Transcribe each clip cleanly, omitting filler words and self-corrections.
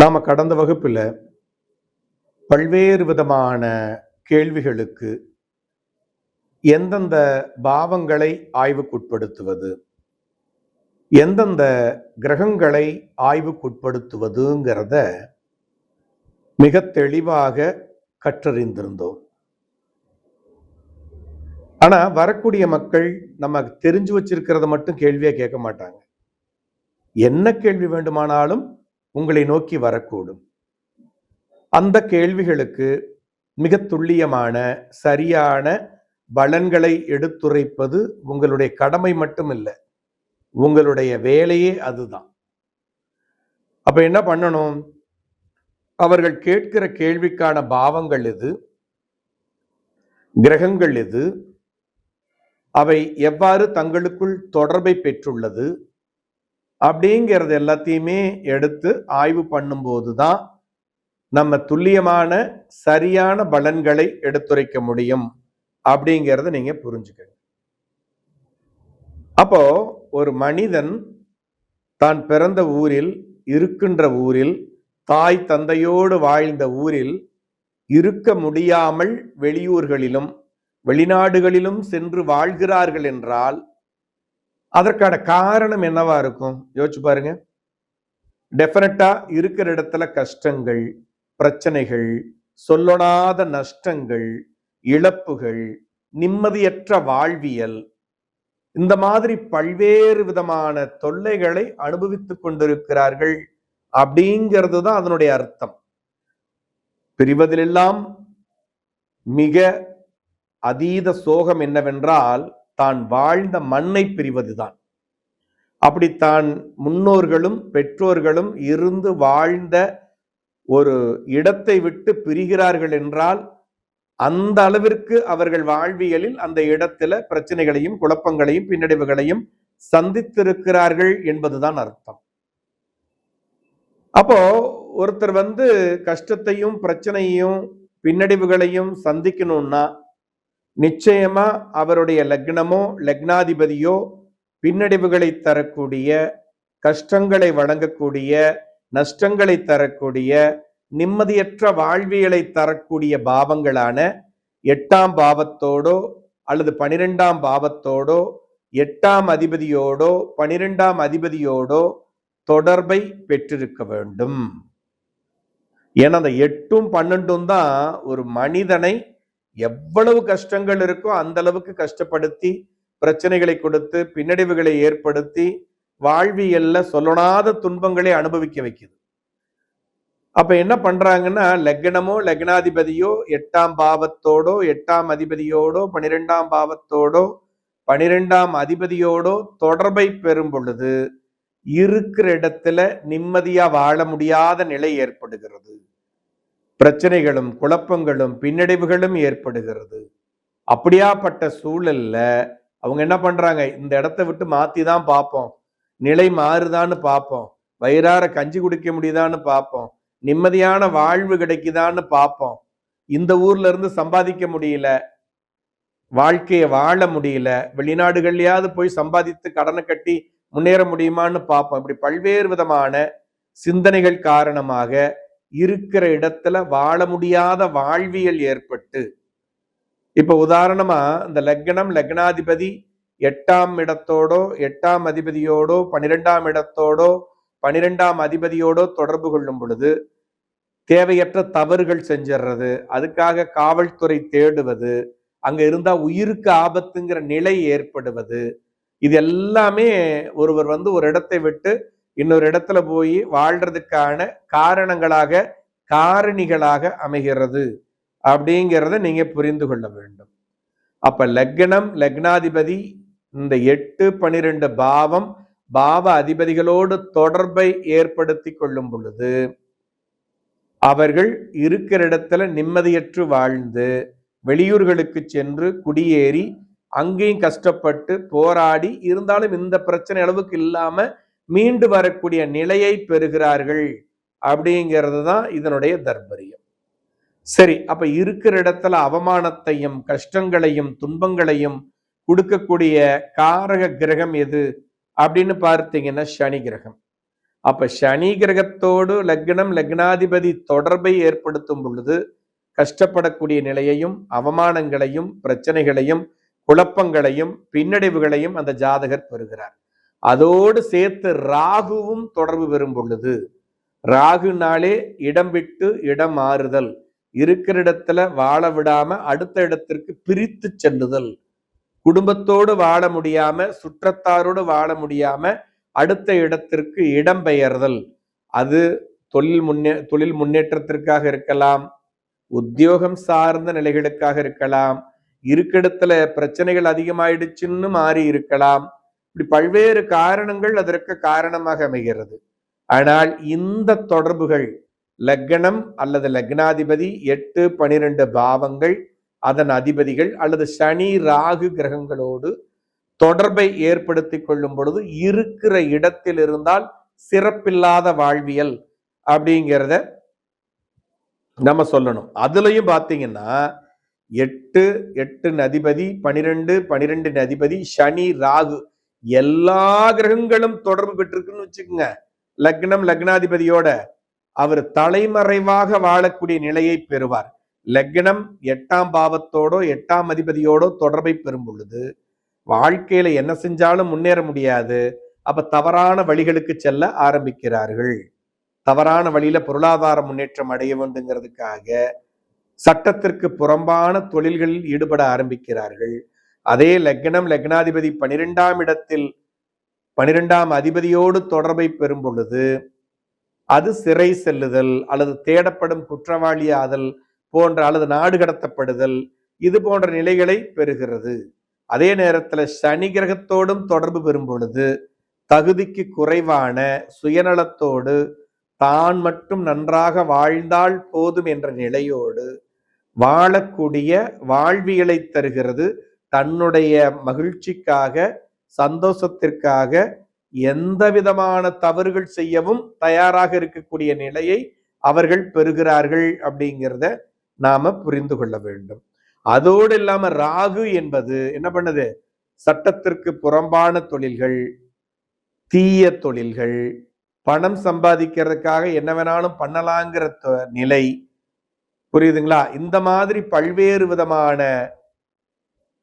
நாம கடந்த வகுப்புல பல்வேறு விதமான கேள்விகளுக்கு எந்தெந்த பாவங்களை ஆய்வுக்குட்படுத்துவது, எந்தெந்த கிரகங்களை ஆய்வுக்குட்படுத்துவதுங்கிறத மிக தெளிவாக கற்றறிந்திருந்தோம். ஆனா வரக்கூடிய மக்கள் நம்ம தெரிஞ்சு வச்சிருக்கிறத மட்டும் கேள்வியா கேட்க மாட்டாங்க. என்ன கேள்வி வேண்டுமானாலும் உங்களை நோக்கி வரக்கூடும். அந்த கேள்விகளுக்கு மிக துல்லியமான சரியான பலன்களை எடுத்துரைப்பது உங்களுடைய கடமை மட்டும் இல்லை, உங்களுடைய வேலையே அதுதான். அப்ப என்ன பண்ணணும்? அவர்கள் கேட்கிற கேள்விக்கான பாவங்கள் எது, கிரகங்கள் எது, அவை எவ்வாறு தங்களுக்குள் தொடர்பை பெற்றுள்ளது அப்படிங்கிறது எல்லாத்தையுமே எடுத்து ஆய்வு பண்ணும்போதுதான் நம்ம துல்லியமான சரியான பலன்களை எடுத்துரைக்க முடியும் அப்படிங்கிறத நீங்க புரிஞ்சுக்கங்க. அப்போ ஒரு மனிதன் தான் பிறந்த ஊரில், இருக்கின்ற ஊரில், தாய் தந்தையோடு வாழ்ந்த ஊரில் இருக்க முடியாமல் வெளியூர்களிலும் வெளிநாடுகளிலும் சென்று வாழ்கிறார்கள் என்றால் அதற்கான காரணம் என்னவா இருக்கும்? யோசிச்சு பாருங்க. டெஃபினட்டா இருக்கிற இடத்துல கஷ்டங்கள், பிரச்சனைகள், சொல்லொணாத நஷ்டங்கள், இழப்புகள், நிம்மதியற்ற வாழ்வியல், இந்த மாதிரி பல்வேறு விதமான தொல்லைகளை அனுபவித்துக் கொண்டிருக்கிறார்கள் அப்படிங்கிறது தான் அதனுடைய அர்த்தம். பிரிவதிலெல்லாம் மிக அதீத சோகம் என்னவென்றால் தான் வாழ்ந்த மண்ணை பிரிவதுதான். அப்படித்தான் முன்னோர்களும் பெற்றோர்களும் இருந்து வாழ்ந்த ஒரு இடத்தை விட்டு பிரிகிறார்கள் என்றால் அந்த அளவிற்கு அவர்கள் வாழ்வியலில் அந்த இடத்துல பிரச்சனைகளையும் குழப்பங்களையும் பின்னடைவுகளையும் சந்தித்திருக்கிறார்கள் என்பதுதான் அர்த்தம். அப்போ ஒருத்தர் கஷ்டத்தையும் பிரச்சனையும் பின்னடைவுகளையும் சந்திக்கணும்னா நிச்சயமா அவருடைய லக்னமோ லக்னாதிபதியோ பின்னடைவுகளை தரக்கூடிய, கஷ்டங்களை வழங்கக்கூடிய, நஷ்டங்களை தரக்கூடிய, நிம்மதியற்ற வாழ்வியலை தரக்கூடிய பாவங்களான 8ஆம் பாவத்தோடோ அல்லது 12ஆம் பாவத்தோடோ 8ஆம் அதிபதியோடோ 12ஆம் அதிபதியோடோ தொடர்பை பெற்றிருக்க வேண்டும். ஏன்னா அந்த 8ம் 12ம் தான் ஒரு மனிதனை எவ்வளவு கஷ்டங்கள் இருக்கோ அந்த அளவுக்கு கஷ்டப்படுத்தி, பிரச்சனைகளை கொடுத்து, பின்னடைவுகளை ஏற்படுத்தி, வாழ்வியல்ல சொல்லொணாத துன்பங்களை அனுபவிக்க வைக்குது. அப்ப என்ன பண்றாங்கன்னா, லக்னமோ லக்னாதிபதியோ 8ஆம் பாவத்தோடோ 8ஆம் அதிபதியோடோ 12ஆம் பாவத்தோடோ 12ஆம் அதிபதியோடோ தொடர்பை பெறும் பொழுது இருக்கிற இடத்துல நிம்மதியா வாழ முடியாத நிலை ஏற்படுகிறது. பிரச்சனைகளும் குழப்பங்களும் பின்னடைவுகளும் ஏற்படுகிறது. அப்படியாப்பட்ட சூழல்ல அவங்க என்ன பண்றாங்க? இந்த இடத்தை விட்டு மாத்தி தான் பார்ப்போம், நிலை மாறுதான்னு பார்ப்போம், வயிறார கஞ்சி குடிக்க முடியுதான்னு பார்ப்போம், நிம்மதியான வாழ்வு கிடைக்குதான்னு பார்ப்போம், இந்த ஊர்ல இருந்து சம்பாதிக்க முடியல, வாழ்க்கையை வாழ முடியல, வெளிநாடுகள்லயாவது போய் சம்பாதித்து கடனை கட்டி முன்னேற முடியுமான்னு பார்ப்போம். இப்படி பல்வேறு விதமான சிந்தனைகள் காரணமாக இருக்கிற இடத்துல வாழ முடியாத வாழ்வியல் ஏற்பட்டு, இப்ப உதாரணமா இந்த லக்னம் லக்னாதிபதி 8ஆம் இடத்தோடோ 8ஆம் அதிபதியோடோ 12ஆம் இடத்தோடோ 12ஆம் அதிபதியோடோ தொடர்பு கொள்ளும் பொழுது தேவையற்ற தவறுகள் செஞ்சிடுறது, அதுக்காக காவல்துறை தேடுவது, அங்க இருந்தா உயிருக்கு ஆபத்துங்கிற நிலை ஏற்படுவது, இது எல்லாமே ஒருவர் ஒரு இடத்தை விட்டு இன்னொரு இடத்துல போய் வாழ்றதுக்கான காரணங்களாக, காரணிகளாக அமைகிறது அப்படிங்கிறத நீங்க புரிந்து கொள்ள வேண்டும். அப்ப லக்னம் லக்னாதிபதி இந்த 8 12 பாவம் பாவ அதிபதிகளோடு தொடர்பை ஏற்படுத்தி கொள்ளும் பொழுது அவர்கள் இருக்கிற இடத்துல நிம்மதியற்று வாழ்ந்து வெளியூர்களுக்கு சென்று குடியேறி அங்கேயும் கஷ்டப்பட்டு போராடி இருந்தாலும் இந்த பிரச்சனை அளவுக்கு இல்லாம மீண்டு வரக்கூடிய நிலையை பெறுகிறார்கள் அப்படிங்கிறது தான் இதனுடைய தர்பரியம். சரி, அப்ப இருக்கிற இடத்துல அவமானத்தையும் கஷ்டங்களையும் துன்பங்களையும் கொடுக்கக்கூடிய காரக கிரகம் எது அப்படின்னு பார்த்தீங்கன்னா சனி கிரகம். அப்ப சனி கிரகத்தோடு லக்னம் லக்னாதிபதி தொடர்பை ஏற்படுத்தும் பொழுது கஷ்டப்படக்கூடிய நிலையையும் அவமானங்களையும் பிரச்சனைகளையும் குழப்பங்களையும் பின்னடைவுகளையும் அந்த ஜாதகர் பெறுகிறார். அதோடு சேர்த்து ராகுவும் தொடர்பு பெறும் பொழுது, ராகுனாலே இடம் விட்டு இடம் மாறுதல், இருக்கிற இடத்துல வாழ விடாம அடுத்த இடத்திற்கு பிரித்து செல்லுதல், குடும்பத்தோடு வாழ முடியாம சுற்றத்தாரோடு வாழ முடியாம அடுத்த இடத்திற்கு இடம்பெயர்தல், அது தொழில் முன்னேற்றத்திற்காக இருக்கலாம், உத்தியோகம் சார்ந்த நிலைகளுக்காக இருக்கலாம், இருக்கிடத்துல பிரச்சனைகள் அதிகமாயிடுச்சுன்னு மாறி இருக்கலாம். இப்படி பல்வேறு காரணங்கள் அதற்கு காரணமாக அமைகிறது. ஆனால் இந்த தொடர்புகள் லக்னம் அல்லது லக்னாதிபதி 8, 12 பாவங்கள் அதன் அதிபதிகள் அல்லது சனி ராகு கிரகங்களோடு தொடர்பை ஏற்படுத்தி கொள்ளும் பொழுது இருக்கிற இடத்தில் இருந்தால் சிறப்பில்லாத வாழ்வியல் அப்படிங்கிறத நம்ம சொல்லணும். அதுலயும் பாத்தீங்கன்னா 8 அதிபதி 12 அதிபதி சனி ராகு எல்லா கிரகங்களும் தொடர்பு பெற்றிருக்குன்னு வச்சுக்கோங்க. லக்னம் லக்னாதிபதியோட அவர் தலைமறைவாக வாழக்கூடிய நிலையை பெறுவார். லக்னம் 8ஆம் பாவத்தோடோ 8ஆம் அதிபதியோடோ தொடர்பை பெறும் பொழுது வாழ்க்கையில என்ன செஞ்சாலும் முன்னேற முடியாது. அப்ப தவறான வழிகளுக்கு செல்ல ஆரம்பிக்கிறார்கள். தவறான வழியில பொருளாதார முன்னேற்றம் அடைய வேண்டுங்கிறதுக்காக சட்டத்திற்கு புறம்பான தொழில்களில் ஈடுபட ஆரம்பிக்கிறார்கள். அதே லக்னம் லக்னாதிபதி 12ஆம் இடத்தில் 12ஆம் அதிபதியோடு தொடர்பை பெறும் பொழுது அது சிறை செல்லுதல் அல்லது தேடப்படும் குற்றவாளியாதல் போன்ற அல்லது நாடு கடத்தப்படுதல் இது போன்ற நிலைகளை பெறுகிறது. அதே நேரத்தில் சனி கிரகத்தோடும் தொடர்பு பெறும் பொழுது தகுதிக்கு குறைவான சுயநலத்தோடு தான் மட்டும் நன்றாக வாழ்ந்தால் போதும் என்ற நிலையோடு வாழக்கூடிய வாழ்வியலை தருகிறது. தன்னுடைய மகிழ்ச்சிக்காக சந்தோஷத்திற்காக எந்த விதமான தவறுகள் செய்யவும் தயாராக இருக்கக்கூடிய நிலையை அவர்கள் பெறுகிறார்கள் அப்படிங்கிறத நாம புரிந்து கொள்ள வேண்டும். அதோடு இல்லாம ராகு என்பது என்ன பண்ணுது? சட்டத்திற்கு புறம்பான தொழில்கள், தீய தொழில்கள், பணம் சம்பாதிக்கிறதுக்காக என்ன வேணாலும் பண்ணலாங்கிற நிலை, புரியுதுங்களா? இந்த மாதிரி பல்வேறு விதமான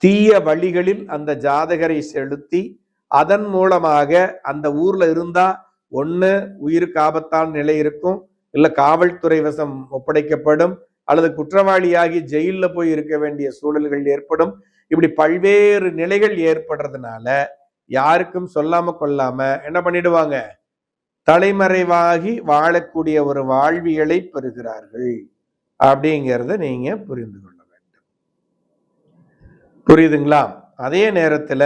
தீய வழிகளில் அந்த ஜாதகரை செலுத்தி அதன் மூலமாக அந்த ஊர்ல இருந்தா ஒண்ணு உயிருக்கு ஆபத்தான நிலை இருக்கும், இல்ல காவல்துறை வசம் ஒப்படைக்கப்படும், அல்லது குற்றவாளியாகி ஜெயில போய் இருக்க வேண்டிய சூழல்கள் ஏற்படும். இப்படி பல்வேறு நிலைகள் ஏற்படுறதுனால யாருக்கும் சொல்லாம கொள்ளாம என்ன பண்ணிடுவாங்க? தலைமறைவாகி வாழக்கூடிய ஒரு வாழ்வியலை பெறுகிறார்கள் அப்படிங்கிறத நீங்க புரிந்து கொள்ள வேண்டும். புரியுதுங்களா? அதே நேரத்துல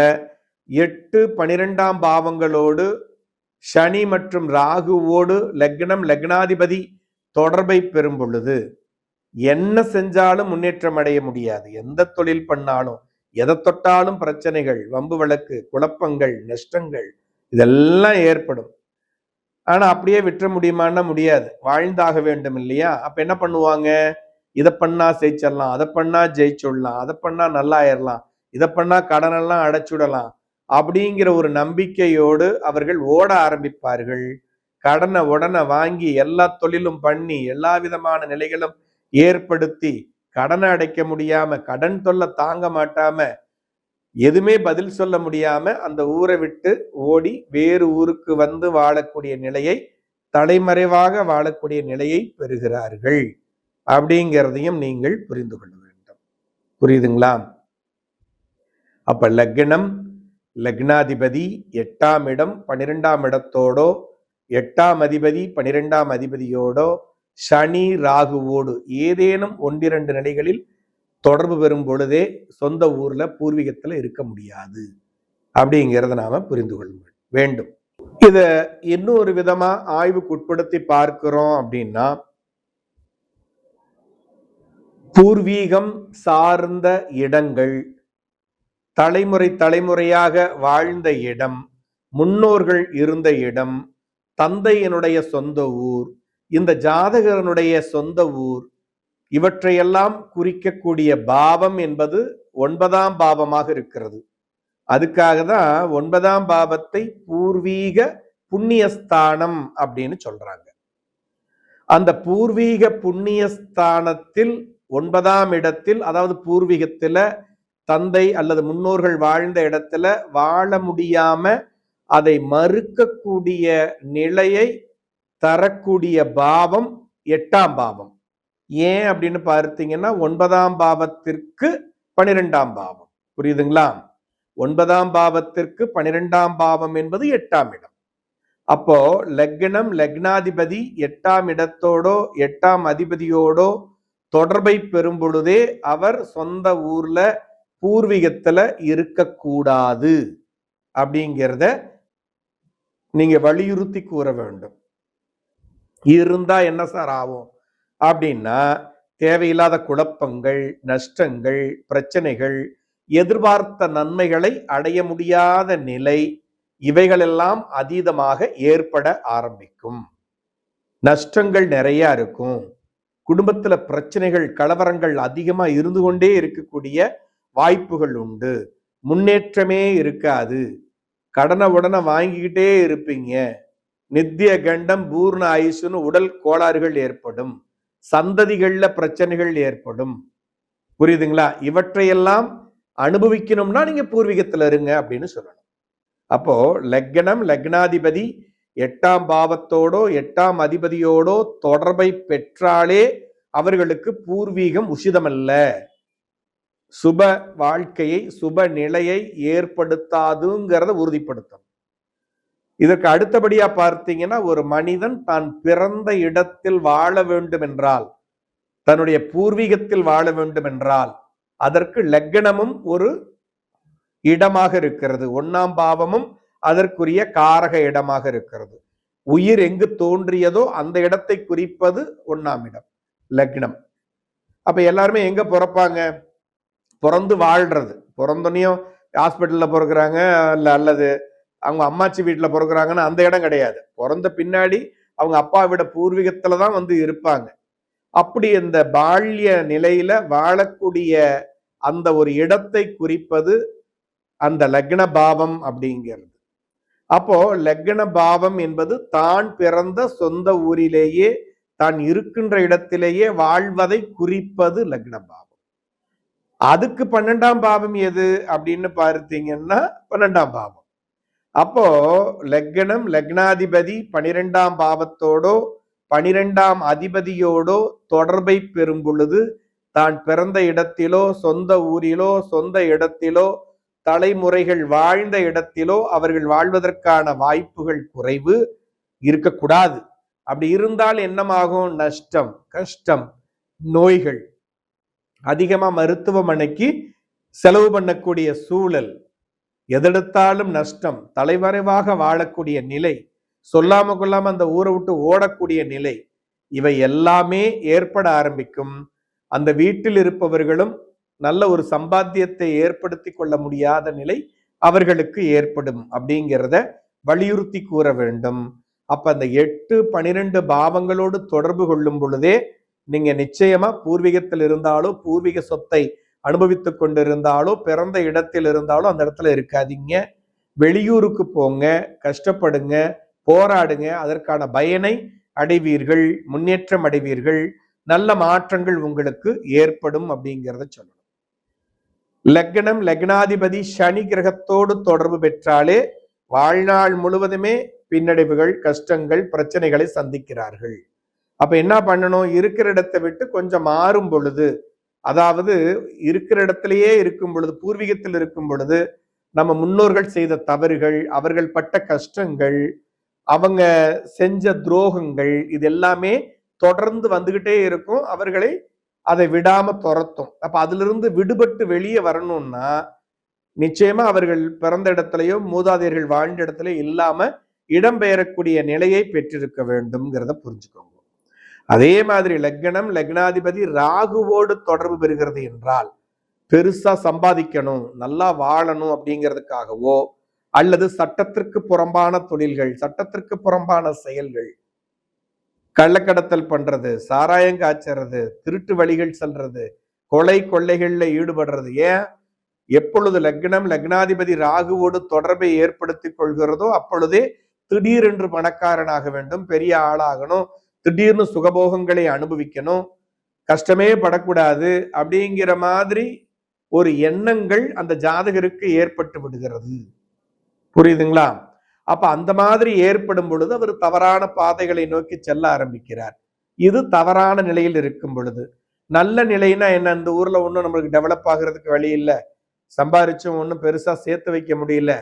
8, 12ஆம் பாவங்களோடு சனி மற்றும் ராகுவோடு லக்னம் லக்னாதிபதி தொடர்பை பெறும் பொழுது என்ன செஞ்சாலும் முன்னேற்றம் அடைய முடியாது. எந்த தொழில் பண்ணாலும் எதை தொட்டாலும் பிரச்சனைகள், வம்பு வழக்கு, குழப்பங்கள், நஷ்டங்கள் இதெல்லாம் ஏற்படும். ஆனா அப்படியே விட்டுற முடியுமான்னா முடியாது. வாழ்ந்தாக வேண்டும் இல்லையா? அப்ப என்ன பண்ணுவாங்க? இதை பண்ணா ஜெயிச்சிடலாம், அதை பண்ணா ஜெயிச்சுடலாம், அதை பண்ணா நல்லா ஆயிடலாம், இதை பண்ணா கடனெல்லாம் அடைச்சுடலாம் அப்படிங்கிற ஒரு நம்பிக்கையோடு அவர்கள் ஓட ஆரம்பிப்பார்கள். கடனை உடனே வாங்கி எல்லா தொழிலும் பண்ணி எல்லா விதமான நிலைகளும் ஏற்படுத்தி கடனை அடைக்க முடியாம, கடன் தொல்லை தாங்க மாட்டாம, எதுவுமே பதில் சொல்ல முடியாம அந்த ஊரை விட்டு ஓடி வேறு ஊருக்கு வந்து வாழக்கூடிய நிலையை, தலைமறைவாக வாழக்கூடிய நிலையை பெறுகிறார்கள் அப்படிங்கிறதையும் நீங்கள் புரிந்து கொள்ள வேண்டும். புரியுதுங்களா? அப்ப லக்னம் லக்னாதிபதி 8ஆம் இடம் 12ஆம் இடத்தோடோ 8ஆம் அதிபதி 12ஆம் அதிபதியோடோ சனி ராகுவோடு ஏதேனும் 1-2 நிலைகளில் தொடர்பு பெறும் பொழுதே சொந்த ஊர்ல பூர்வீகத்துல இருக்க முடியாது அப்படிங்கிறத நாம புரிந்து கொள்ள வேண்டும். இத இன்னொரு விதமா ஆய்வுக்கு உட்படுத்தி பார்க்கிறோம் அப்படின்னா, பூர்வீகம் சார்ந்த இடங்கள், தலைமுறையாக வாழ்ந்த இடம், முன்னோர்கள் இருந்த இடம், தந்தையினுடைய சொந்த ஊர், இந்த ஜாதகனுடைய சொந்த ஊர், இவற்றையெல்லாம் குறிக்கக்கூடிய பாவம் என்பது 9ஆம் பாவமாக இருக்கிறது. அதுக்காக தான் 9ஆம் பாவத்தை பூர்வீக புண்ணியஸ்தானம் அப்படின்னு சொல்றாங்க. அந்த பூர்வீக புண்ணியஸ்தானத்தில் 9ஆம் இடத்தில், அதாவது பூர்வீகத்துல தந்தை அல்லது முன்னோர்கள் வாழ்ந்த இடத்துல வாழ முடியாம அதை மறுக்கக்கூடிய நிலையை தரக்கூடிய பாவம் 8ஆம் பாவம். ஏன் அப்படின்னு பார்த்தீங்கன்னா 9ஆம் பாவத்திற்கு 12ஆம் பாவம். புரியுதுங்களா? 9ஆம் பாவத்திற்கு 12ஆம் பாவம் என்பது 8ஆம் இடம். அப்போ லக்னம் லக்னாதிபதி 8ஆம் இடத்தோடோ 8ஆம் அதிபதியோடோ தொடர்பை பெறும் பொழுதே அவர் சொந்த ஊர்ல பூர்வீகத்துல இருக்கக்கூடாது அப்படிங்கிறத நீங்க வலியுறுத்தி கூற வேண்டும். இருந்தா என்ன சார் ஆகும் அப்படின்னா, தேவையில்லாத குழப்பங்கள், நஷ்டங்கள், பிரச்சனைகள், எதிர்பார்த்த நன்மைகளை அடைய முடியாத நிலை, இவைகளெல்லாம் அதீதமாக ஏற்பட ஆரம்பிக்கும். நஷ்டங்கள் நிறைய இருக்கும். குடும்பத்துல பிரச்சனைகள், கலவரங்கள் அதிகமா இருந்து கொண்டே இருக்கக்கூடிய வாய்ப்புகள் உண்டு. முன்னேற்றமே இருக்காது. கடனை உடனே வாங்கிக்கிட்டே இருப்பீங்க. நித்திய கண்டம் பூர்ண ஆயுசுன்னு உடல் கோளாறுகள் ஏற்படும். சந்ததிகள்ல பிரச்சனைகள் ஏற்படும். புரியுதுங்களா? இவற்றையெல்லாம் அனுபவிக்கணும்னா நீங்க பூர்வீகத்துல இருங்க அப்படின்னு சொல்லணும். அப்போ லக்னம் லக்னாதிபதி 8ஆம் பாவத்தோடோ 8ஆம் அதிபதியோடோ தொடர்பை பெற்றாலே அவர்களுக்கு பூர்வீகம் உசிதமல்ல, சுப வாழ்க்கையை சுப நிலையை ஏற்படுத்தாதுங்கிறத உறுதிப்படுத்தும். இதற்கு அடுத்தபடியா பார்த்தீங்கன்னா, ஒரு மனிதன் தான் பிறந்த இடத்தில் வாழ வேண்டும் என்றால், தன்னுடைய பூர்வீகத்தில் வாழ வேண்டும் என்றால், அதற்கு லக்னமும் ஒரு இடமாக இருக்கிறது. 1ஆம் பாவமும் அதற்குரிய காரக இடமாக இருக்கிறது. உயிர் எங்கு தோன்றியதோ அந்த இடத்தை குறிப்பது 1ஆம் இடம் லக்னம். அப்ப எல்லாருமே எங்க பிறப்பாங்க? பிறந்து வாழ்றது. பிறந்தோனையும் ஹாஸ்பிட்டல்ல பிறகுறாங்க, அல்லது அவங்க அம்மாச்சி வீட்டுல பிறகுறாங்கன்னு அந்த இடம் கிடையாது. பிறந்த பின்னாடி அவங்க அப்பா விட பூர்வீகத்துல தான் வந்து இருப்பாங்க. அப்படி இந்த பால்ய நிலையில வாழக்கூடிய அந்த ஒரு இடத்தை குறிப்பது அந்த லக்ன பாவம் அப்படிங்கிறது. அப்போ லக்ன பாவம் என்பது தான் பிறந்த சொந்த ஊரிலேயே, தான் இருக்கின்ற இடத்திலேயே வாழ்வதை குறிப்பது லக்ன பாவம். அதுக்கு 12ஆம் பாவம் எது அப்படின்னு பார்த்தீங்கன்னா 12ஆம் பாவம். அப்போ லக்னம் லக்னாதிபதி 12ஆம் பாவத்தோடோ 12ஆம் அதிபதியோடோ தொடர்பை பெறும் பொழுது தான் பிறந்த இடத்திலோ சொந்த ஊரிலோ சொந்த இடத்திலோ தலைமுறைகள் வாழ்ந்த இடத்திலோ அவர்கள் வாழ்வதற்கான வாய்ப்புகள் குறைவு, இருக்கக்கூடாது. அப்படி இருந்தால் என்னமாகும்? நஷ்டம், கஷ்டம், நோய்கள், அதிகமா மருத்துவமனைக்கு செலவு பண்ணக்கூடிய சூழல், எதெடுத்தாலும் நஷ்டம், தலைமறைவாக வாழக்கூடிய நிலை, சொல்லாம கொள்ளாம அந்த ஊரை விட்டு ஓடக்கூடிய நிலை, இவை எல்லாமே ஏற்பட ஆரம்பிக்கும். அந்த வீட்டில் இருப்பவர்களும் நல்ல ஒரு சம்பாத்தியத்தை ஏற்படுத்தி கொள்ள முடியாத நிலை அவர்களுக்கு ஏற்படும் அப்படிங்கிறத வலியுறுத்தி கூற வேண்டும். அப்ப அந்த 8, 12 பாவங்களோடு தொடர்பு கொள்ளும் பொழுதே நீங்க நிச்சயமா பூர்வீகத்தில் இருந்தாலோ, பூர்வீக சொத்தை அனுபவித்துக் கொண்டிருந்தாலோ, பிறந்த இடத்தில் இருந்தாலோ அந்த இடத்துல இருக்காதீங்க. வெளியூருக்கு போங்க, கஷ்டப்படுங்க, போராடுங்க, அதற்கான பயனை அடைவீர்கள், முன்னேற்றம் அடைவீர்கள், நல்ல மாற்றங்கள் உங்களுக்கு ஏற்படும் அப்படிங்கிறத சொல்லணும். லக்னம் லக்னாதிபதி சனி கிரகத்தோடு தொடர்பு பெற்றாலே வாழ்நாள் முழுவதுமே பின்னடைவுகள், கஷ்டங்கள், பிரச்சனைகளை சந்திக்கிறார்கள். அப்ப என்ன பண்ணணும்? இருக்கிற இடத்தை விட்டு கொஞ்சம் மாறும் பொழுது, அதாவது இருக்கிற இடத்திலேயே இருக்கும் பொழுது, பூர்வீகத்தில் இருக்கும் பொழுது நம்ம முன்னோர்கள் செய்த தவறுகள், அவர்கள் பட்ட கஷ்டங்கள், அவங்க செஞ்ச துரோகங்கள், இது எல்லாமே தொடர்ந்து வந்துகிட்டே இருக்கும். அவர்களை அதை விடாம துரத்தும். அப்ப அதிலிருந்து விடுபட்டு வெளியே வரணும்னா நிச்சயமா அவர்கள் பிறந்த இடத்துலயோ மூதாதையர்கள் வாழ்ந்த இடத்துல இல்லாம இடம்பெயரக்கூடிய நிலையை பெற்றிருக்க வேண்டும்ங்கிறத புரிஞ்சுக்கோங்க. அதே மாதிரி லக்னம் லக்னாதிபதி ராகுவோடு தொடர்பு பெறுகிறது என்றால், பெருசா சம்பாதிக்கணும், நல்லா வாழணும் அப்படிங்கிறதுக்காகவோ, அல்லது சட்டத்திற்கு புறம்பான தொழில்கள், சட்டத்திற்கு புறம்பான செயல்கள், கள்ளக்கடத்தல் பண்றது, சாராயம் காய்ச்சறது, திருட்டு வழிகள் செல்றது, கொலை கொள்ளைகள்ல ஈடுபடுறது, ஏன் எப்பொழுது லக்னம் லக்னாதிபதி ராகுவோடு தொடர்பை ஏற்படுத்திக் கொள்கிறதோ அப்பொழுதே திடீரென்று பணக்காரனாக வேண்டும், பெரிய ஆளாகணும், திடீர்னு சுகபோகங்களை அனுபவிக்கணும், கஷ்டமே படக்கூடாது அப்படிங்கிற மாதிரி ஒரு எண்ணங்கள் அந்த ஜாதகருக்கு ஏற்பட்டு விடுகிறது. புரியுதுங்களா? அப்ப அந்த மாதிரி ஏற்படும் பொழுது அவர் தவறான பாதைகளை நோக்கி செல்ல ஆரம்பிக்கிறார். இது தவறான நிலையில் இருக்கும் பொழுது. நல்ல நிலைன்னா என்ன? இந்த ஊர்ல ஒன்றும் நம்மளுக்கு டெவலப் ஆகிறதுக்கு வழி இல்லை, சம்பாரிச்சும் ஒன்றும் பெருசா சேர்த்து வைக்க முடியல.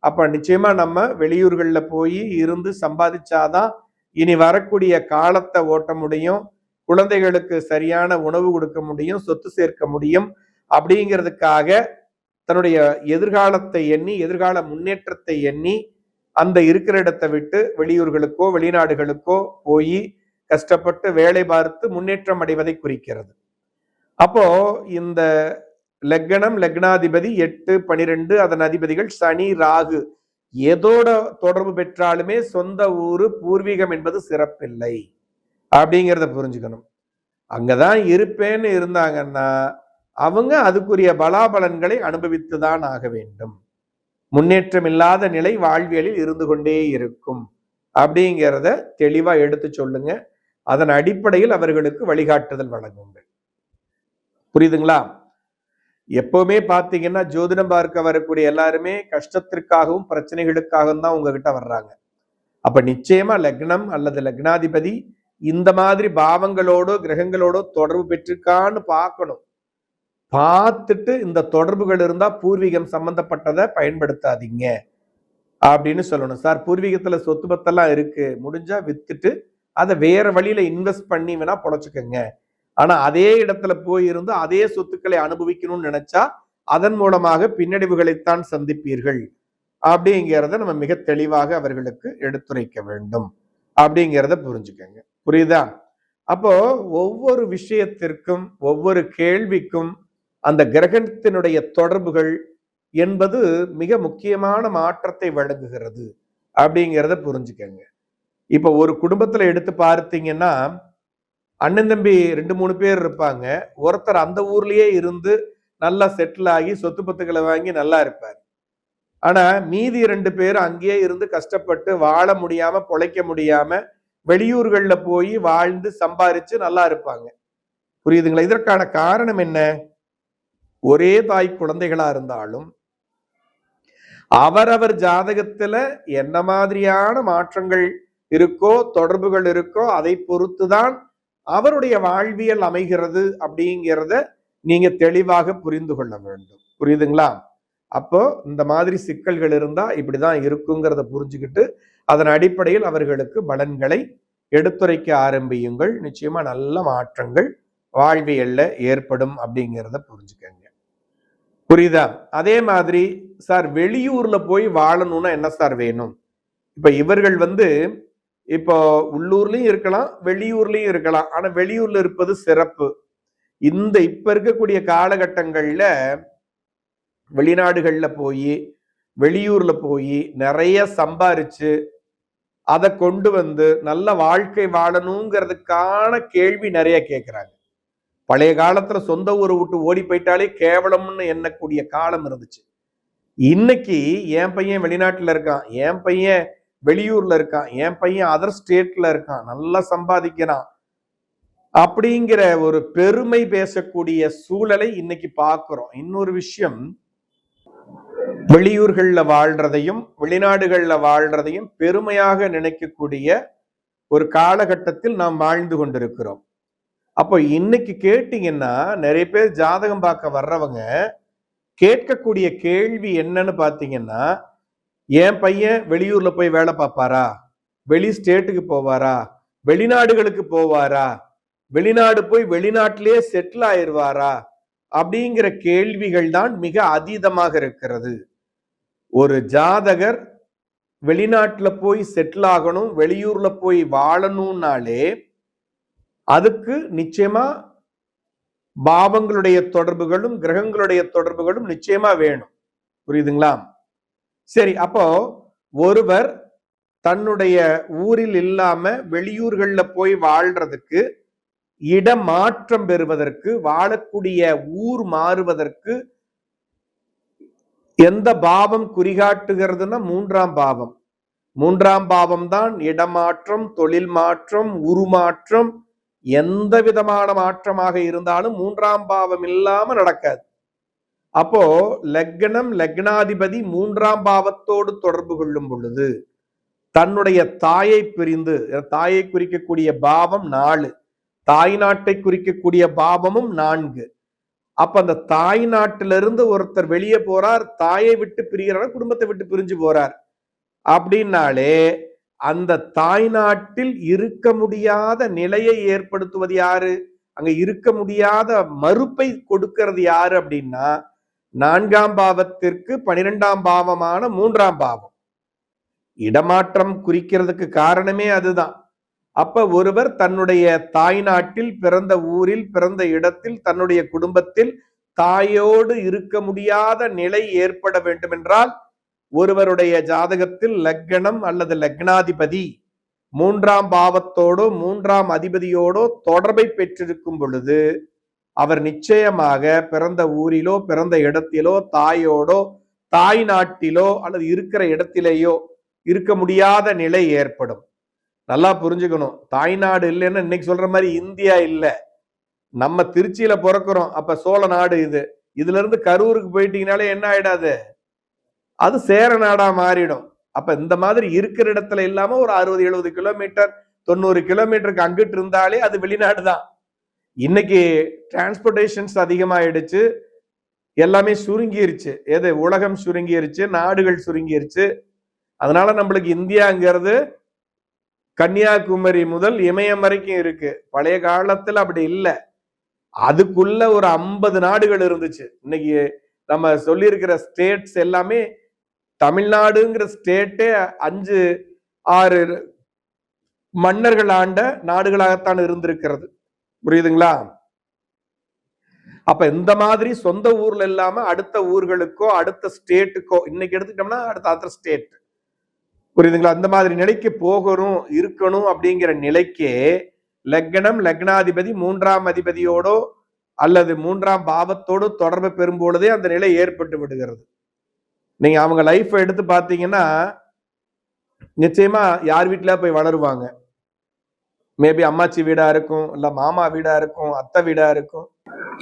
அப்ப நிச்சயமா நம்ம வெளியூர்கள்ல போய் இருந்து சம்பாதிச்சாதான் இனி வரக்கூடிய காலத்தை ஓட்ட முடியும், குழந்தைகளுக்கு சரியான உணவு கொடுக்க முடியும், சொத்து சேர்க்க முடியும். அப்படிங்கிறதுக்காக தன்னுடைய எதிர்காலத்தை எண்ணி, எதிர்கால முன்னேற்றத்தை எண்ணி அந்த இருக்கிற இடத்தை விட்டு வெளியூர்களுக்கோ வெளிநாடுகளுக்கோ போய் கஷ்டப்பட்டு வேலை பார்த்து முன்னேற்றம் அடைவதை குறிக்கிறது. அப்போ இந்த லக்னம், லக்னாதிபதி 8, 12 அதன் அதிபதிகள் சனி, ராகு எதோட தொடர்பு பெற்றாலுமே சொந்த ஊரு பூர்வீகம் என்பது சிறப்பில்லை அப்படிங்கிறத புரிஞ்சுக்கணும். அங்கதான் இருப்பேன்னு இருந்தாங்கன்னா அவங்க அதுக்குரிய பலாபலன்களை அனுபவித்துதான் ஆக வேண்டும். முன்னேற்றம் இல்லாத நிலை வாழ்வியலில் இருந்து கொண்டே இருக்கும் அப்படிங்கிறத தெளிவா எடுத்து சொல்லுங்க. அதன் அடிப்படையில் அவர்களுக்கு வழிகாட்டுதல் வழங்குங்கள். புரியுதுங்களா? எப்பவுமே பாத்தீங்கன்னா ஜோதிடம் பார்க்க வரக்கூடிய எல்லாருமே கஷ்டத்திற்காகவும் பிரச்சனைகளுக்காகவும் தான் உங்ககிட்ட வர்றாங்க. அப்ப நிச்சயமா லக்னம் அல்லது லக்னாதிபதி இந்த மாதிரி பாவங்களோடோ கிரகங்களோடோ தொடர்பு பெற்றிருக்கான்னு பார்க்கணும். பார்த்துட்டு இந்த தொடர்புகள் இருந்தா பூர்வீகம் சம்பந்தப்பட்டதை பயன்படுத்தாதீங்க அப்படின்னு சொல்லணும். சார் பூர்வீகத்துல சொத்து பத்தெல்லாம் இருக்கு, முடிஞ்சா வித்துட்டு அதை வேற வழியில இன்வெஸ்ட் பண்ணி வேணா பொழைச்சுக்கோங்க. ஆனா அதே இடத்துல போய் இருந்து அதே சொத்துக்களை அனுபவிக்கணும்னு நினைச்சா அதன் மூலமாக பின்னடைவுகளைத்தான் சந்திப்பீர்கள் அப்படிங்கிறத நம்ம மிக தெளிவாக அவர்களுக்கு எடுத்துரைக்க வேண்டும் அப்படிங்கிறத புரிஞ்சுக்கங்க. புரியுதா? அப்போ ஒவ்வொரு விஷயத்திற்கும் ஒவ்வொரு கேள்விக்கும் அந்த கிரகத்தினுடைய தொடர்புகள் என்பது மிக முக்கியமான மாற்றத்தை வழங்குகிறது அப்படிங்கிறத புரிஞ்சுக்கங்க. இப்ப ஒரு குடும்பத்துல எடுத்து பார்த்தீங்கன்னா அண்ணன் தம்பி 2-3 பேர் இருப்பாங்க. ஒருத்தர் அந்த ஊர்லயே இருந்து நல்லா செட்டில் ஆகி சொத்து பத்துக்களை வாங்கி நல்லா இருப்பார். ஆனா மீதி 2 பேர் அங்கேயே இருந்து கஷ்டப்பட்டு வாழ முடியாம பொழைக்க முடியாம வெளியூர்கள்ல போய் வாழ்ந்து சம்பாரிச்சு நல்லா இருப்பாங்க. புரியுதுங்களா? இதற்கான காரணம் என்ன? ஒரே தாய் குழந்தைகளா இருந்தாலும் அவரவர் ஜாதகத்துல என்ன மாதிரியான மாற்றங்கள் இருக்கோ தொடர்புகள் இருக்கோ அதை பொறுத்துதான் அவருடைய வாழ்வியல் அமைகிறது அப்படிங்கிறத நீங்க தெளிவாக புரிந்து கொள்ள வேண்டும். புரியுதுங்களா? அப்போ இந்த மாதிரி சிக்கல்கள் இருந்தா இப்படிதான் இருக்குங்கிறத புரிஞ்சுக்கிட்டு அதன் அடிப்படையில் அவர்களுக்கு பலன்களை எடுத்துரைக்க ஆரம்பியுங்கள். நிச்சயமா நல்ல மாற்றங்கள் வாழ்வியல்ல ஏற்படும் அப்படிங்கிறத புரிஞ்சுக்கங்க. புரியுதா? அதே மாதிரி சார் வெளியூர்ல போய் வாழணும்னா என்ன சார் வேணும்? இப்ப இவர்கள் இப்போ உள்ளூர்லயும் இருக்கலாம், வெளியூர்லயும் இருக்கலாம். ஆனா வெளியூர்ல இருப்பது சிறப்பு. இப்ப இருக்கக்கூடிய காலகட்டங்கள்ல வெளிநாடுகள்ல போய் வெளியூர்ல போய் நிறைய சம்பாரிச்சு அதை கொண்டு நல்ல வாழ்க்கை வாழணுங்கிறதுக்கான கேள்வி நிறைய கேட்கிறாங்க. பழைய காலத்துல சொந்த ஊரை விட்டு ஓடி போயிட்டாலே கேவலம்னு எண்ணக்கூடிய காலம் இருந்துச்சு. இன்னைக்கு என் பையன் வெளிநாட்டுல இருக்கான், என் பையன் வெளியூர்ல இருக்கான், என் பையன் அதர் ஸ்டேட்ல இருக்கான், நல்லா சம்பாதிக்கிறான் அப்படிங்கிற ஒரு பெருமை பேசக்கூடிய சூழலை இன்னைக்கு பார்க்கிறோம். இன்னொரு விஷயம், வெளியூர்கள்ல வாழ்றதையும் வெளிநாடுகள்ல வாழ்றதையும் பெருமையாக நினைக்கக்கூடிய ஒரு காலகட்டத்தில் நாம் வாழ்ந்து கொண்டிருக்கிறோம். அப்போ இன்னைக்கு கேட்டீங்கன்னா நிறைய பேர் ஜாதகம் பார்க்க வர்றவங்க கேட்கக்கூடிய கேள்வி என்னன்னு பாத்தீங்கன்னா, என் பையன் வெளியூர்ல போய் வேலை பார்ப்பாரா, வெளி ஸ்டேட்டுக்கு போவாரா, வெளிநாடுகளுக்கு போவாரா, வெளிநாடு போய் வெளிநாட்டிலேயே செட்டில் ஆயிடுவாரா அப்படிங்கிற கேள்விகள் தான் மிக அதீதமாக இருக்கிறது. ஒரு ஜாதகர் வெளிநாட்டுல போய் செட்டில் ஆகணும், வெளியூர்ல போய் வாழணும்னாலே அதுக்கு நிச்சயமா பாவங்களுடைய தொடர்புகளும் கிரகங்களுடைய தொடர்புகளும் நிச்சயமா வேணும். புரியுதுங்களா? சரி, அப்போ ஒருவர் தன்னுடைய ஊரில் இல்லாம வெளியூர்கள்ல போய் வாழ்றதுக்கு, இடம் மாற்றம் பெறுவதற்கு, வாழக்கூடிய ஊர் மாறுவதற்கு எந்த பாவம் குறிகாட்டுகிறதுனா 3ஆம் பாவம். மூன்றாம் பாவம் தான் இடமாற்றம், தொழில் மாற்றம், உருமாற்றம், எந்த விதமான மாற்றமாக இருந்தாலும் மூன்றாம் பாவம் இல்லாம நடக்காது. அப்போ லக்னம் லக்னாதிபதி மூன்றாம் பாவத்தோடு தொடர்பு கொள்ளும் பொழுது தன்னுடைய தாயை பிரிந்து, தாயை குறிக்கக்கூடிய பாவம் 4, தாய் நாட்டை குறிக்கக்கூடிய பாவமும் 4. அப்ப அந்த தாய் நாட்டிலிருந்து ஒருத்தர் வெளியே போறார், தாயை விட்டு பிரிகிறார், குடும்பத்தை விட்டு பிரிஞ்சு போறார் அப்படின்னாலே அந்த தாய் நாட்டில் இருக்க முடியாத நிலையை ஏற்படுத்துவது யாரு? அங்க இருக்க முடியாத மறுப்பை கொடுக்கிறது யாரு அப்படின்னா 4ஆம் பாவத்திற்கு 12ஆம் பாவமான 3ஆம் பாவம். இடமாற்றம் குறிக்கிறதுக்கு காரணமே அதுதான். அப்ப ஒருவர் தன்னுடைய தாய் நாட்டில், பிறந்த ஊரில், பிறந்த இடத்தில், தன்னுடைய குடும்பத்தில் தாயோடு இருக்க முடியாத நிலை ஏற்பட வேண்டும் என்றால் ஒருவருடைய ஜாதகத்தில் லக்னம் அல்லது லக்னாதிபதி 3ஆம் பாவத்தோடோ 3ஆம் அதிபதியோடோ தொடர்பை பெற்றிருக்கும் பொழுது அவர் நிச்சயமாக பிறந்த ஊரிலோ, பிறந்த இடத்திலோ, தாயோடோ, தாய் நாட்டிலோ அல்லது இருக்கிற இடத்திலேயோ இருக்க முடியாத நிலை ஏற்படும். நல்லா புரிஞ்சுக்கணும். தாய்நாடு இல்லைன்னா இன்னைக்கு சொல்ற மாதிரி இந்தியா இல்ல. நம்ம திருச்சியில பிறக்கிறோம், அப்ப சோழ நாடு இது. இதுல இருந்து கரூருக்கு போயிட்டீங்கனாலே என்ன ஆயிடாது, அது சேர நாடா மாறிடும். அப்ப இந்த மாதிரி இருக்கிற இடத்துல இல்லாம ஒரு 60-70 கிலோமீட்டர் 90 கிலோமீட்டருக்கு அங்கிட்டு இருந்தாலே அது வெளிநாடு தான். இன்னைக்கு டிரான்ஸ்போர்டேஷன்ஸ் அதிகமாயிடுச்சு, எல்லாமே சுருங்கிருச்சு. எது உலகம் சுருங்கிருச்சு, நாடுகள் சுருங்கிருச்சு. அதனால நம்மளுக்கு இந்தியாங்கிறது கன்னியாகுமரி முதல் இமயம் வரைக்கும் இருக்கு. பழைய காலத்துல அப்படி இல்லை. அதுக்குள்ள ஒரு 50 நாடுகள் இருந்துச்சு. இன்னைக்கு நம்ம சொல்லியிருக்கிற ஸ்டேட்ஸ் எல்லாமே, தமிழ்நாடுங்கிற ஸ்டேட்டே 5-6 மன்னர்கள் ஆண்ட நாடுகளாகத்தான் இருந்திருக்கிறது. புரியுதுங்களா? அப்ப இந்த மாதிரி சொந்த ஊர்ல இல்லாம அடுத்த ஊர்களுக்கோ அடுத்த ஸ்டேட்டுக்கோ, இன்னைக்கு எடுத்துட்டோம்னா அடுத்த அதர் ஸ்டேட், புரியுதுங்களா? அந்த மாதிரி நிலைக்கு போகணும், இருக்கணும் அப்படிங்கிற நிலைக்கே லக்னம் லக்னாதிபதி 3ஆம் அதிபதியோடோ அல்லது 3ஆம் பாவத்தோடு தொடர்பு பெறும்பொழுதே அந்த நிலை ஏற்பட்டு விடுகிறது. நீங்க அவங்க லைஃப் எடுத்து பார்த்தீங்கன்னா நிச்சயமா யார் வீட்டுல போய் வளருவாங்க. மேபி அம்மாச்சி வீடா இருக்கும், இல்ல மாமா வீடா இருக்கும், அத்தை வீடா இருக்கும்.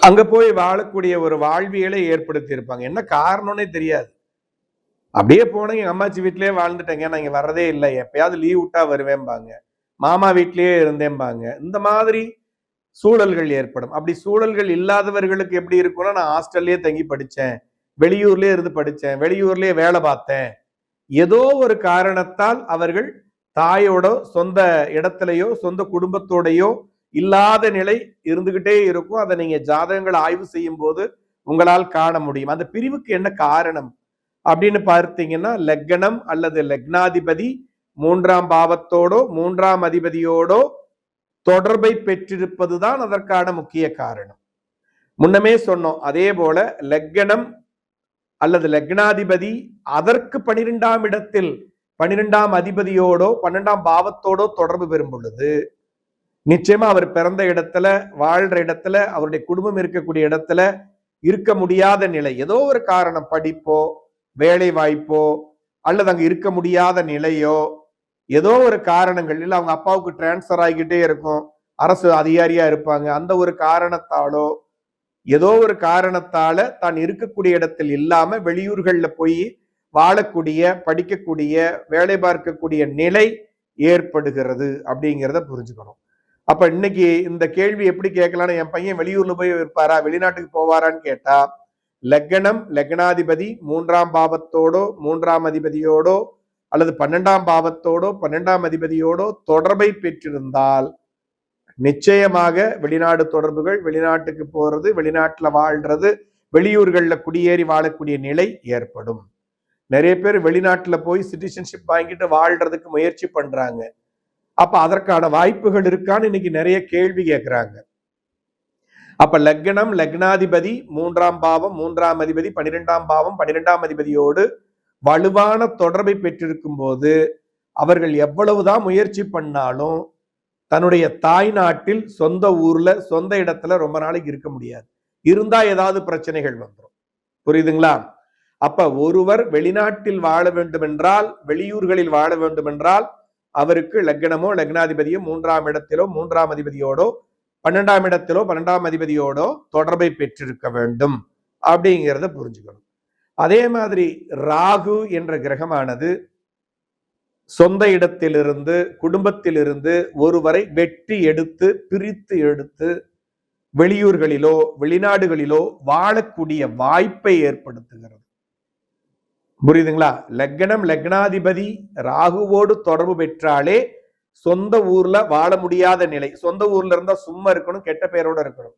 அங்க போய் வாழக்கூடிய ஒரு வாழ்வியலை ஏற்படுத்தி இருப்பாங்க. என்ன காரணம்னே தெரியாது. அப்படியே போன எங்க அம்மாச்சி வீட்லயே வாழ்ந்துட்டேங்க, நான் இங்க வர்றதே இல்லை, எப்பயாவது லீவ் விட்டா வருவேன்பாங்க, மாமா வீட்லயே இருந்தேன்பாங்க. இந்த மாதிரி சூழல்கள் ஏற்படும். அப்படி சூழல்கள் இல்லாதவர்களுக்கு எப்படி இருக்கும்னா, நான் ஹாஸ்டல்லயே தங்கி படிச்சேன், வெளியூர்லயே இருந்து படிச்சேன், வெளியூர்லயே வேலை பார்த்தேன், ஏதோ ஒரு காரணத்தால் அவர்கள் தாயோட சொந்த இடத்திலேயோ சொந்த குடும்பத்தோடையோ இல்லாத நிலை இருந்துகிட்டே இருக்கும். அதை நீங்க ஜாதகங்கள் ஆய்வு செய்யும் போது உங்களால் காண முடியும். அந்த பிரிவுக்கு என்ன காரணம் அப்படின்னு பார்த்தீங்கன்னா, லக்னம் அல்லது லக்னாதிபதி 3ஆம் பாவத்தோடோ 3ஆம் அதிபதியோடோ தொடர்பை பெற்றிருப்பதுதான் அதற்கான முக்கிய காரணம். முன்னமே சொன்னோம். அதே போல லக்னம் அல்லது லக்னாதிபதி அதற்கு 12ஆம் இடத்தில் 12ஆம் அதிபதியோடோ 12ஆம் பாவத்தோடோ தொடர்பு பெறும் பொழுது நிச்சயமா அவர் பிறந்த இடத்துல, வாழ்ற இடத்துல, அவருடைய குடும்பம் இருக்கக்கூடிய இடத்துல இருக்க முடியாத நிலை, ஏதோ ஒரு காரணம், படிப்போ வேலை வாய்ப்போ அல்லது அங்க இருக்க முடியாத நிலையோ, ஏதோ ஒரு காரணங்கள், இல்ல அவங்க அப்பாவுக்கு டிரான்ஸ்பர் ஆகிக்கிட்டே இருக்கும், அரசு அதிகாரியா இருப்பாங்க, அந்த ஒரு காரணத்தாலோ ஏதோ ஒரு காரணத்தால தான் இருக்கக்கூடிய இடத்தில் இல்லாம வெளியூர்கள்ல போய் வாழக்கூடிய, படிக்கக்கூடிய, வேலை பார்க்கக்கூடிய நிலை ஏற்படுகிறது அப்படிங்கிறத புரிஞ்சுக்கணும். அப்ப இன்னைக்கு இந்த கேள்வி எப்படி கேட்கலாம்னு, என் பையன் வெளியூர்ல போய் இருப்பாரா, வெளிநாட்டுக்கு போவாரான்னு கேட்டா, லக்னம் லக்னாதிபதி 3ஆம் பாவத்தோடோ 3ஆம் அதிபதியோடோ அல்லது 12ஆம் பாவத்தோடோ 12ஆம் அதிபதியோடோ தொடர்பை பெற்றிருந்தால் நிச்சயமாக வெளிநாடு தொடர்புகள், வெளிநாட்டுக்கு போறது, வெளிநாட்டுல வாழ்றது, வெளியூர்கள்ல குடியேறி வாழக்கூடிய நிலை ஏற்படும். நிறைய பேர் வெளிநாட்டுல போய் சிட்டிசன்ஷிப் வாங்கிட்டு வாழ்றதுக்கு முயற்சி பண்றாங்க. அப்ப அதற்கான வாய்ப்புகள் இருக்கான்னு இன்னைக்கு நிறைய கேள்வி கேட்கிறாங்க. அப்ப லக்னம் லக்னாதிபதி 3ஆம் பாவம் 3ஆம் அதிபதி 12ஆம் பாவம் 12ஆம் அதிபதியோடு வலுவான தொடர்பை பெற்றிருக்கும் போது அவர்கள் எவ்வளவுதான் முயற்சி பண்ணாலும் தன்னுடைய தாய் நாட்டில் சொந்த ஊர்ல சொந்த இடத்துல ரொம்ப நாளைக்கு இருக்க முடியாது. இருந்தா ஏதாவது பிரச்சனைகள் வந்துடும். புரியுதுங்களா? அப்ப ஒருவர் வெளிநாட்டில் வாழ வேண்டும் என்றால், வெளியூர்களில் வாழ வேண்டும் என்றால் அவருக்கு லக்னமோ லக்னாதிபதியோ 3ஆம் இடத்திலோ 3ஆம் அதிபதியோடோ 12ஆம் இடத்திலோ 12ஆம் அதிபதியோடோ தொடர்பை பெற்றிருக்க வேண்டும் அப்படிங்கிறத புரிஞ்சுக்கணும். அதே மாதிரி ராகு என்ற கிரகமானது சொந்த இடத்திலிருந்து குடும்பத்திலிருந்து ஒருவரை வெட்டி எடுத்து பிரித்து எடுத்து வெளியூர்களிலோ வெளிநாடுகளிலோ வாழக்கூடிய வாய்ப்பை ஏற்படுத்துகிறது. புரியுதுங்களா? லக்னம் லக்னாதிபதி ராகுவோடு தொடர்பு பெற்றாலே சொந்த ஊர்ல வாழ முடியாத நிலை. சொந்த ஊர்ல இருந்தா சும்மா இருக்கணும், கெட்ட பெயரோட இருக்கணும்.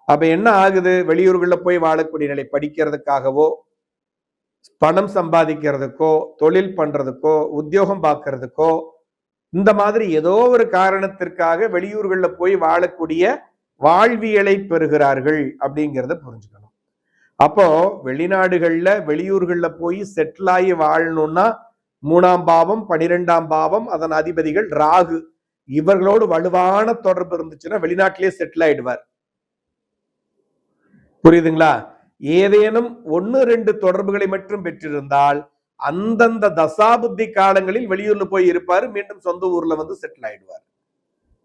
அப்ப என்ன ஆகுது? வெளியூர்கள்ல போய் வாழக்கூடிய நிலை. படிக்கிறதுக்காகவோ பணம் சம்பாதிக்கிறதுக்கோ தொழில் பண்றதுக்கோ உத்தியோகம் பார்க்கறதுக்கோ இந்த மாதிரி ஏதோ ஒரு காரணத்திற்காக வெளியூர்கள்ல போய் வாழக்கூடிய வாழ்வியலை பெறுகிறார்கள் அப்படிங்கிறத புரிஞ்சுக்கணும். அப்போ வெளிநாடுகள்ல வெளியூர்கள்ல போய் செட்டில் ஆகி வாழணும்னா 3ஆம் பாவம் 12ஆம் பாவம் அதன் அதிபதிகள் ராகு இவர்களோடு வலுவான தொடர்பு இருந்துச்சுன்னா வெளிநாட்டிலேயே செட்டில் ஆயிடுவார். புரியுதுங்களா? ஏதேனும் 1-2 தொடர்புகளை மட்டும் பெற்றிருந்தால் அந்தந்த தசாபுத்தி காலங்களில் வெளியூர்ல போய் இருப்பாரு, மீண்டும் சொந்த ஊர்ல வந்து செட்டில் ஆயிடுவார்.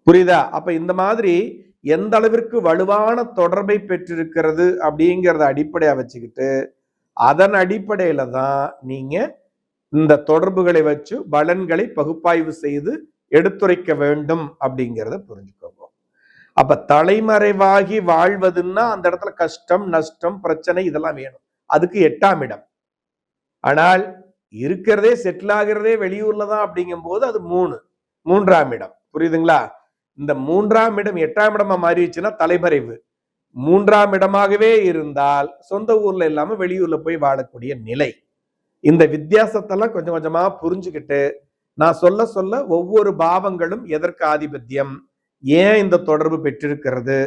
புரியுதா? அப்ப இந்த மாதிரி எந்த அளவிற்கு வலுவான தொடர்பை பெற்றிருக்கிறது அப்படிங்கிறத அடிப்படையா வச்சுக்கிட்டு அதன் அடிப்படையில தான் நீங்க இந்த தொடர்புகளை வச்சு பலன்களை பகுப்பாய்வு செய்து எடுத்துரைக்க வேண்டும் அப்படிங்கிறத புரிஞ்சுக்கோங்க. அப்ப தலைமறைவாகி வாழ்வதுன்னா அந்த இடத்துல கஷ்டம் நஷ்டம் பிரச்சனை இதெல்லாம் வேணும். அதுக்கு 8ஆம் இடம். ஆனால் இருக்கிறதே செட்டில் ஆகிறதே வெளியூர்ல தான் அப்படிங்கும் போது அது 3ஆம் இடம். புரியுதுங்களா? இந்த 3ஆம் இடம் 8ஆம் இடமா மாறிடுச்சுன்னா தலைமறைவு. 3ஆம் இடமாகவே இருந்தால் சொந்த ஊர்ல இல்லாம வெளியூர்ல போய் வாழக்கூடிய நிலை. இந்த வித்தியாசத்தெல்லாம் கொஞ்சம் கொஞ்சமா புரிஞ்சுக்கிட்டு நான் சொல்ல சொல்ல ஒவ்வொரு பாவங்களும் எதற்கு ஆதிபத்தியம், ஏன் இந்த தொடர்பு பெற்றிருக்கிறது,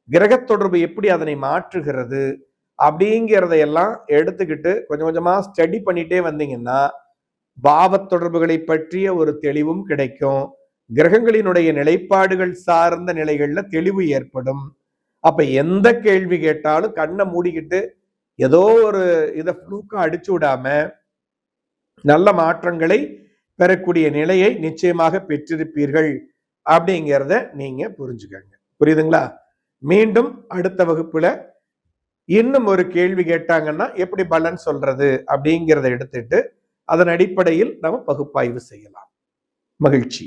கிரக தொடர்பு எப்படி அதனை மாற்றுகிறது அப்படிங்கிறதையெல்லாம் எடுத்துக்கிட்டு கொஞ்சம் கொஞ்சமா ஸ்டடி பண்ணிட்டே வந்தீங்கன்னா பாவ தொடர்புகளை பற்றிய ஒரு தெளிவும் கிடைக்கும். கிரகங்களினுடைய நிலைப்பாடுகள் சார்ந்த நிலைகள்ல தெளிவு ஏற்படும். அப்ப எந்த கேள்வி கேட்டாலும் கண்ணை மூடிக்கிட்டு ஏதோ ஒரு இதை ஃப்ளூக்கா அடிச்சு விடாம நல்ல மாற்றங்களை பெறக்கூடிய நிலையை நிச்சயமாக பெற்றிருப்பீர்கள் அப்படிங்கிறத நீங்க புரிஞ்சுக்கங்க. புரியுதுங்களா? மீண்டும் அடுத்த வகுப்புல இன்னும் ஒரு கேள்வி கேட்டாங்கன்னா எப்படி பலன் சொல்றது அப்படிங்கிறத எடுத்துட்டு அதன் அடிப்படையில் நம்ம பகுப்பாய்வு செய்யலாம். மகிழ்ச்சி.